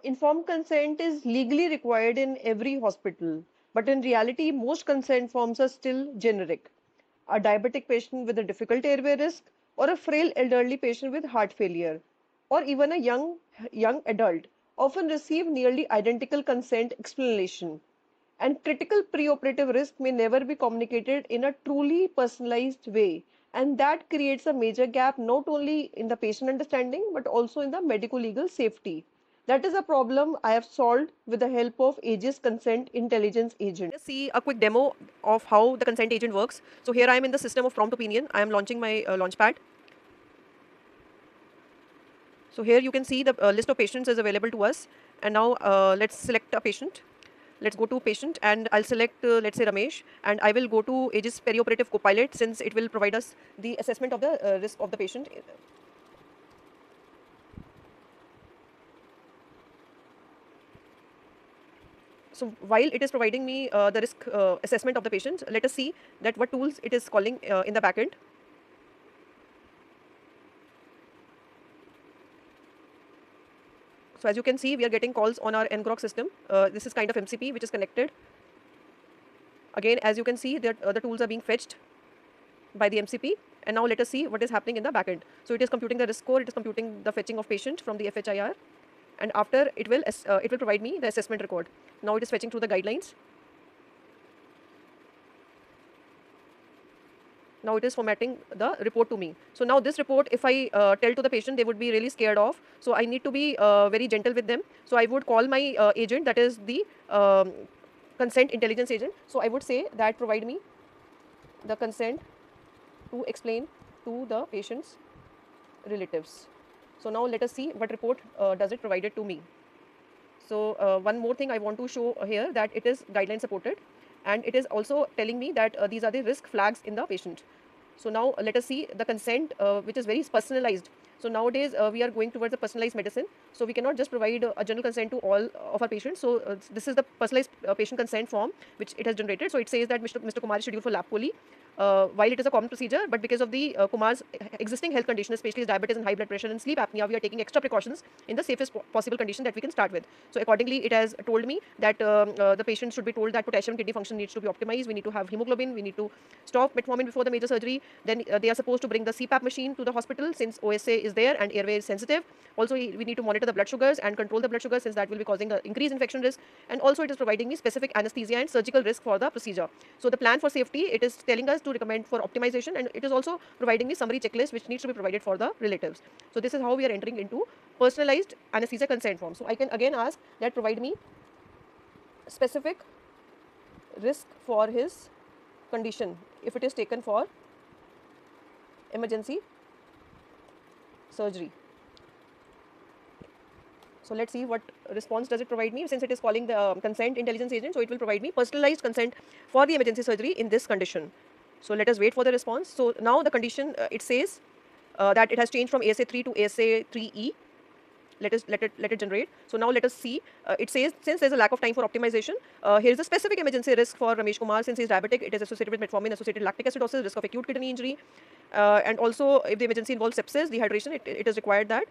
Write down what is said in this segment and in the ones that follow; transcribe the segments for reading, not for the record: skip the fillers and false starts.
Informed consent is legally required in every hospital, but in reality, most consent forms are still generic. A diabetic patient with a difficult airway risk, or a frail elderly patient with heart failure, or even a young adult often receive nearly identical consent explanation. And critical preoperative risk may never be communicated in a truly personalized way. And that creates a major gap not only in the patient understanding but also in the medico legal safety. That is a problem I have solved with the help of Aegis Consent Intelligence Agent. Just see a quick demo of how the consent agent works. So here I am in the system of prompt opinion. I am launching my launchpad. So here you can see the list of patients is available to us. And now let's select a patient. Let's go to patient and I'll select let's say Ramesh, and I will go to Aegis Perioperative Copilot since it will provide us the assessment of the risk of the patient. So while it is providing me the risk assessment of the patient, let us see that what tools it is calling in the backend. So as you can see, we are getting calls on our ngrok system. This is kind of MCP which is connected. Again, as you can see, that the tools are being fetched by the MCP. And now let us see what is happening in the backend. So it is computing the risk score, it is computing the fetching of patient from the FHIR, and after it will provide me the assessment record. Now it is fetching through the guidelines. Now it is formatting the report to me. So now this report, if I tell to the patient, they would be really scared of. So I need to be very gentle with them. So I would call my agent, that is the consent intelligence agent. So I would say that provide me the consent to explain to the patient's relatives. So now let us see what report does it provided to me. So one more thing I want to show here, that it is guideline supported, and it is also telling me that these are the risk flags in the patient. So now let us see the consent which is very personalized. So nowadays we are going towards a personalized medicine. So we cannot just provide a general consent to all of our patients. So this is the personalized patient consent form which it has generated. So it says that Mr. Kumar is scheduled for lab poly. While it is a common procedure, but because of the Kumar's existing health condition, especially his diabetes and high blood pressure and sleep apnea, we are taking extra precautions in the safest possible condition that we can start with. So accordingly, it has told me that the patient should be told that potassium kidney function needs to be optimized. We need to have hemoglobin. We need to stop metformin before the major surgery. Then they are supposed to bring the CPAP machine to the hospital since OSA is there and airway is sensitive. Also, we need to monitor the blood sugars and control the blood sugar since that will be causing an increased infection risk. And also, it is providing me specific anesthesia and surgical risk for the procedure. So the plan for safety, it is telling us to recommend for optimization, and it is also providing me summary checklist which needs to be provided for the relatives. So this is how we are entering into personalized anesthesia consent form. So I can again ask that provide me specific risk for his condition if it is taken for emergency surgery. So let's see what response does it provide me. Since it is calling the consent intelligence agent, so it will provide me personalized consent for the emergency surgery in this condition. So let us wait for the response. So now the condition, it says that it has changed from ASA 3 to ASA 3E. Let it generate. So now let us see. It says since there's a lack of time for optimization, here is a specific emergency risk for Ramesh Kumar. Since he's diabetic, it is associated with metformin associated lactic acidosis, risk of acute kidney injury, and also if the emergency involves sepsis, dehydration, it is required that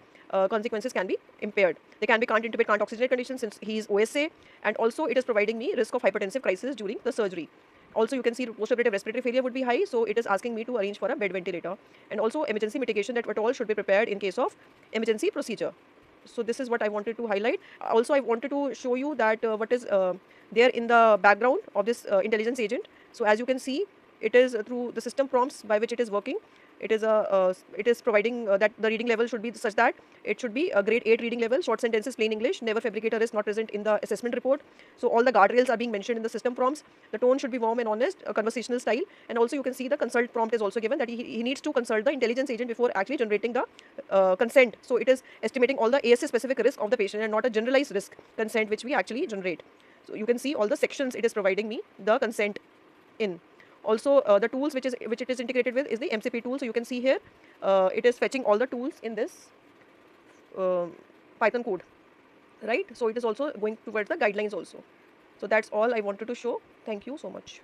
consequences can be impaired. They can be can't intubate, can't oxygenate condition since he is OSA, and also it is providing me risk of hypertensive crisis during the surgery. Also, you can see post-operative respiratory failure would be high, so it is asking me to arrange for a bed ventilator, and also emergency mitigation, that what all should be prepared in case of emergency procedure. So this is what I wanted to highlight. Also, I wanted to show you that what is there in the background of this intelligence agent. So as you can see, it is through the system prompts by which it is working. It is providing that the reading level should be such that it should be a grade 8 reading level, short sentences, plain English, never fabricate a risk not present in the assessment report. So all the guardrails are being mentioned in the system prompts. The tone should be warm and honest, a conversational style, and also you can see the consult prompt is also given, that he needs to consult the intelligence agent before actually generating the consent. So it is estimating all the ASA specific risk of the patient and not a generalized risk consent which we actually generate. So you can see all the sections it is providing me the consent in. Also the tools which it is integrated with is the MCP tool. So you can see here it is fetching all the tools in this Python code, right? So it is also going towards the guidelines also. So that's all I wanted to show. Thank you so much.